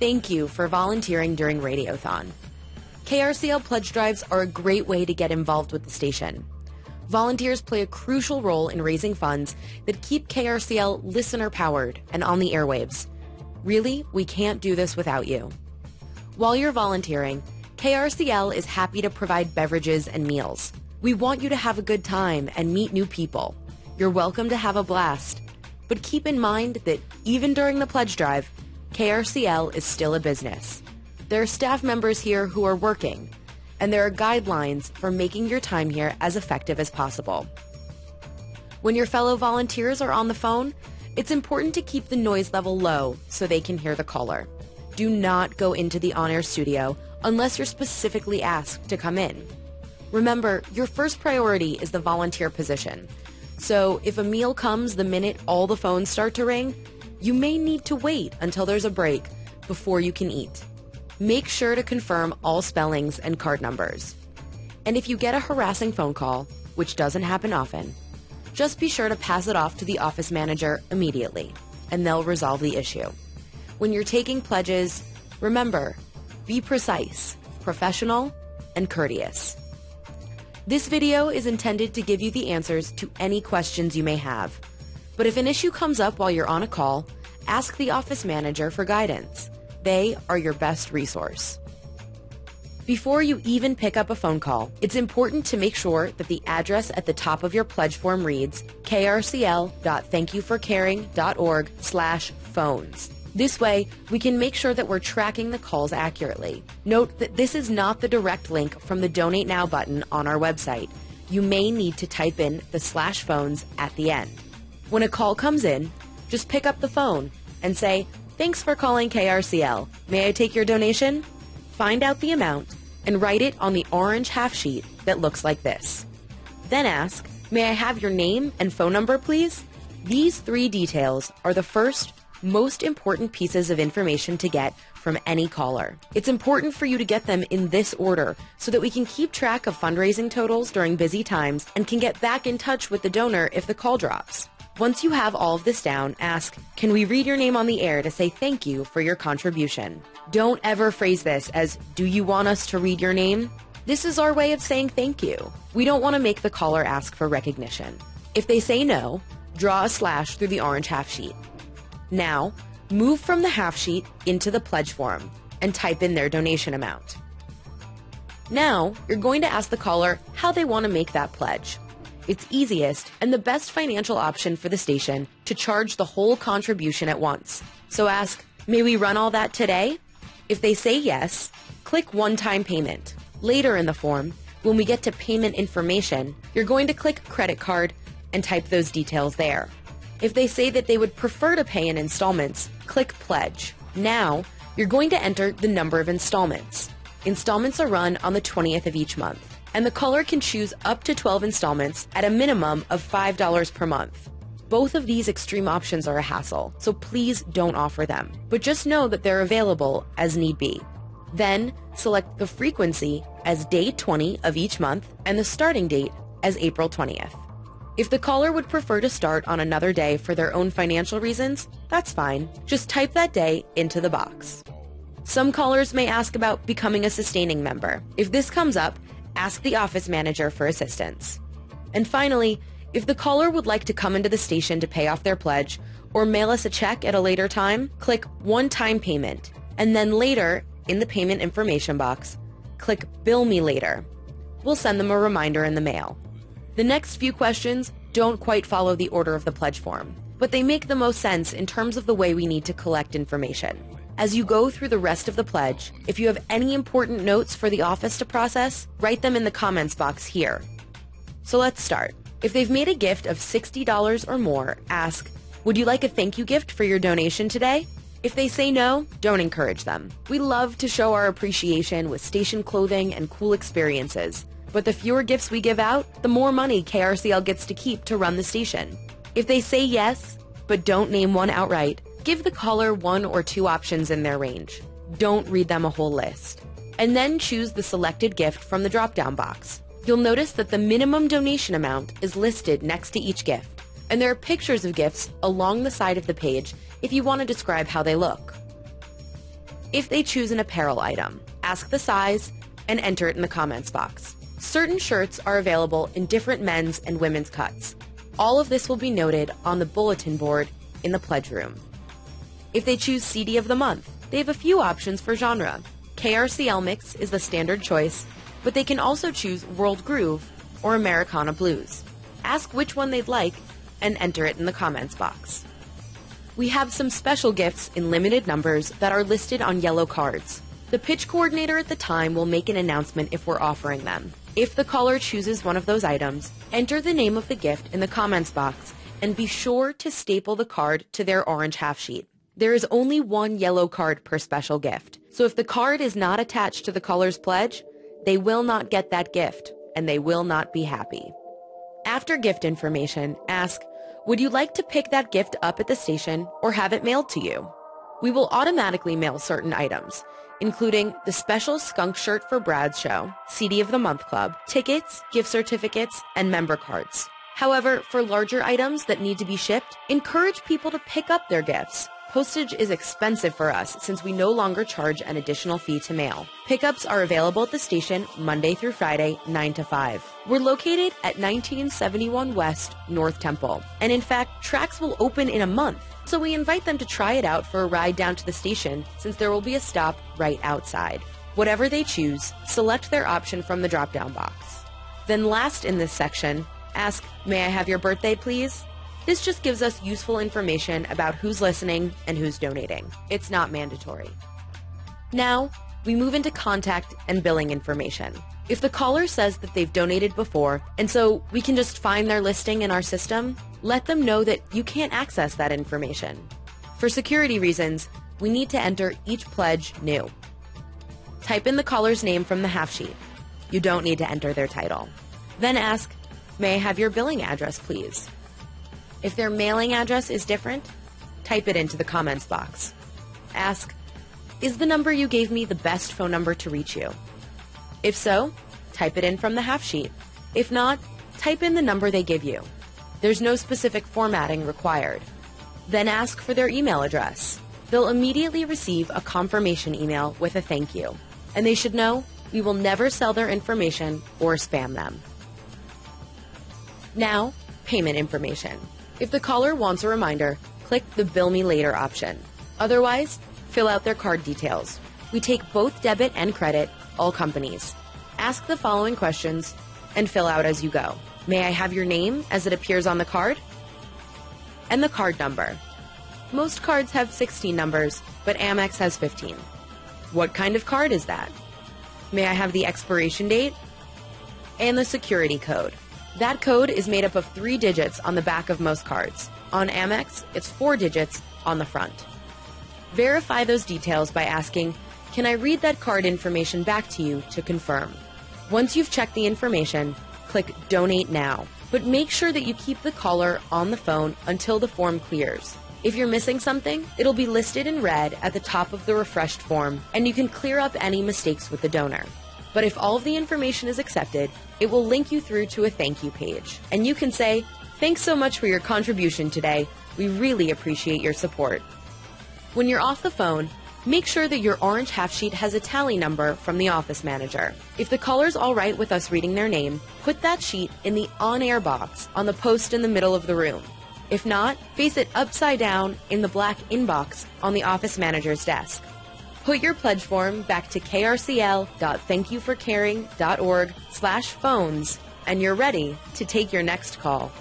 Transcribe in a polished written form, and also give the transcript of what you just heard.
thank you for volunteering during Radiothon. KRCL pledge drives are a great way to get involved with the station. Volunteers play a crucial role in raising funds that keep KRCL listener-powered and on the airwaves. Really, we can't do this without you. While you're volunteering, KRCL is happy to provide beverages and meals. We want you to have a good time and meet new people. You're welcome to have a blast. But keep in mind that even during the pledge drive, KRCL is still a business. There are staff members here who are working, and there are guidelines for making your time here as effective as possible. When your fellow volunteers are on the phone, it's important to keep the noise level low so they can hear the caller. Do not go into the on-air studio unless you're specifically asked to come in. Remember, your first priority is the volunteer position. So if a meal comes the minute all the phones start to ring, you may need to wait until there's a break before you can eat. Make sure to confirm all spellings and card numbers. And if you get a harassing phone call, which doesn't happen often, just be sure to pass it off to the office manager immediately, and they'll resolve the issue. When you're taking pledges, remember, be precise, professional, and courteous. This video is intended to give you the answers to any questions you may have. But if an issue comes up while you're on a call, ask the office manager for guidance. They are your best resource. Before you even pick up a phone call, it's important to make sure that the address at the top of your pledge form reads krcl.thankyouforcaring.org/phones. This way, we can make sure that we're tracking the calls accurately. Note that this is not the direct link from the Donate Now button on our website. You may need to type in the /phones at the end. When a call comes in, just pick up the phone and say, "Thanks for calling KRCL. May I take your donation?" Find out the amount and write it on the orange half sheet that looks like this. Then ask, "May I have your name and phone number, please?" These three details are the first, most important pieces of information to get from any caller. It's important for you to get them in this order so that we can keep track of fundraising totals during busy times and can get back in touch with the donor if the call drops. Once you have all of this down, ask, "Can we read your name on the air to say thank you for your contribution?" Don't ever phrase this as, "Do you want us to read your name?" This is our way of saying thank you. We don't want to make the caller ask for recognition. If they say no, draw a slash through the orange half sheet. Now, move from the half sheet into the pledge form and type in their donation amount. Now, you're going to ask the caller how they want to make that pledge. It's easiest and the best financial option for the station to charge the whole contribution at once. So ask, "May we run all that today?" If they say yes, click one-time payment. Later in the form, when we get to payment information, you're going to click credit card and type those details there. If they say that they would prefer to pay in installments, click Pledge. Now, you're going to enter the number of installments. Installments are run on the 20th of each month, and the caller can choose up to 12 installments at a minimum of $5 per month. Both of these extreme options are a hassle, so please don't offer them, but just know that they're available as need be. Then, select the frequency as day 20 of each month and the starting date as April 20th. If the caller would prefer to start on another day for their own financial reasons, that's fine. Just type that day into the box. Some callers may ask about becoming a sustaining member. If this comes up, ask the office manager for assistance. And finally, if the caller would like to come into the station to pay off their pledge or mail us a check at a later time, click one-time payment. And then later, in the payment information box, click Bill Me Later. We'll send them a reminder in the mail. The next few questions don't quite follow the order of the pledge form, but they make the most sense in terms of the way we need to collect information. As you go through the rest of the pledge, if you have any important notes for the office to process, write them in the comments box here. So let's start. If they've made a gift of $60 or more, ask, "Would you like a thank you gift for your donation today?" If they say no, don't encourage them. We love to show our appreciation with station clothing and cool experiences. But the fewer gifts we give out, the more money KRCL gets to keep to run the station. If they say yes, but don't name one outright, give the caller one or two options in their range. Don't read them a whole list. And then choose the selected gift from the drop-down box. You'll notice that the minimum donation amount is listed next to each gift, and there are pictures of gifts along the side of the page if you want to describe how they look. If they choose an apparel item, ask the size and enter it in the comments box. Certain shirts are available in different men's and women's cuts. All of this will be noted on the bulletin board in the pledge room. If they choose CD of the month, they have a few options for genre. KRCL Mix is the standard choice, but they can also choose World Groove or Americana Blues. Ask which one they'd like and enter it in the comments box. We have some special gifts in limited numbers that are listed on yellow cards. The pitch coordinator at the time will make an announcement if we're offering them. If the caller chooses one of those items, enter the name of the gift in the comments box and be sure to staple the card to their orange half sheet. There is only one yellow card per special gift, so if the card is not attached to the caller's pledge, they will not get that gift and they will not be happy. After gift information, ask, would you like to pick that gift up at the station or have it mailed to you? We will automatically mail certain items, including the special skunk shirt for Brad's show, CD of the Month Club, tickets, gift certificates, and member cards. However, for larger items that need to be shipped, encourage people to pick up their gifts. Postage is expensive for us since we no longer charge an additional fee to mail. Pickups are available at the station Monday through Friday, 9 to 5. We're located at 1971 West, North Temple. And in fact, tracks will open in a month. So we invite them to try it out for a ride down to the station since there will be a stop right outside. Whatever they choose, select their option from the drop-down box. Then last in this section, ask, may I have your birthday, please? This just gives us useful information about who's listening and who's donating. It's not mandatory. Now, we move into contact and billing information. If the caller says that they've donated before, and so we can just find their listing in our system, let them know that you can't access that information. For security reasons, we need to enter each pledge new. Type in the caller's name from the half sheet. You don't need to enter their title. Then ask, may I have your billing address, please? If their mailing address is different, type it into the comments box. Ask, is the number you gave me the best phone number to reach you? If so, type it in from the half sheet. If not, type in the number they give you. There's no specific formatting required. Then ask for their email address. They'll immediately receive a confirmation email with a thank you, and they should know we will never sell their information or spam them. Now, payment information. If the caller wants a reminder, click the Bill Me Later option. Otherwise, fill out their card details. We take both debit and credit, all companies. Ask the following questions and fill out as you go. May I have your name as it appears on the card? And the card number. Most cards have 16 numbers, but Amex has 15. What kind of card is that? May I have the expiration date? And the security code. That code is made up of 3 digits on the back of most cards. On Amex, it's 4 digits on the front. Verify those details by asking, can I read that card information back to you to confirm? Once you've checked the information, click Donate Now. But make sure that you keep the caller on the phone until the form clears. If you're missing something, it'll be listed in red at the top of the refreshed form, and you can clear up any mistakes with the donor. But if all of the information is accepted, it will link you through to a thank you page. And you can say, thanks so much for your contribution today. We really appreciate your support. When you're off the phone, make sure that your orange half sheet has a tally number from the office manager. If the caller's all right with us reading their name, put that sheet in the on-air box on the post in the middle of the room. If not, face it upside down in the black inbox on the office manager's desk. Put your pledge form back to krcl.thankyouforcaring.org/phones, and you're ready to take your next call.